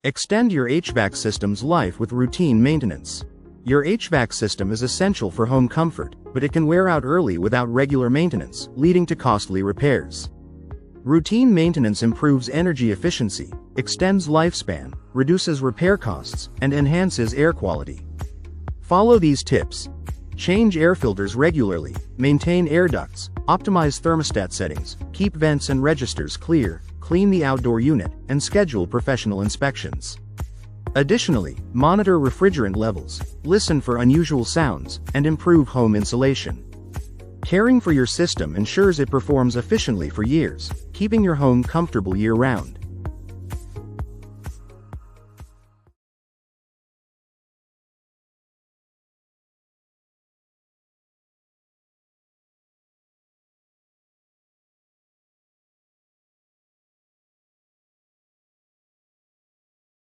Extend your HVAC system's life with routine maintenance. Your HVAC system is essential for home comfort, but it can wear out early without regular maintenance, leading to costly repairs. Routine maintenance improves energy efficiency, extends lifespan, reduces repair costs, and enhances air quality. Follow these tips. Change air filters regularly, maintain air ducts, optimize thermostat settings, keep vents and registers clear, clean the outdoor unit, and schedule professional inspections. Additionally, monitor refrigerant levels, listen for unusual sounds, and improve home insulation. Caring for your system ensures it performs efficiently for years, keeping your home comfortable year-round.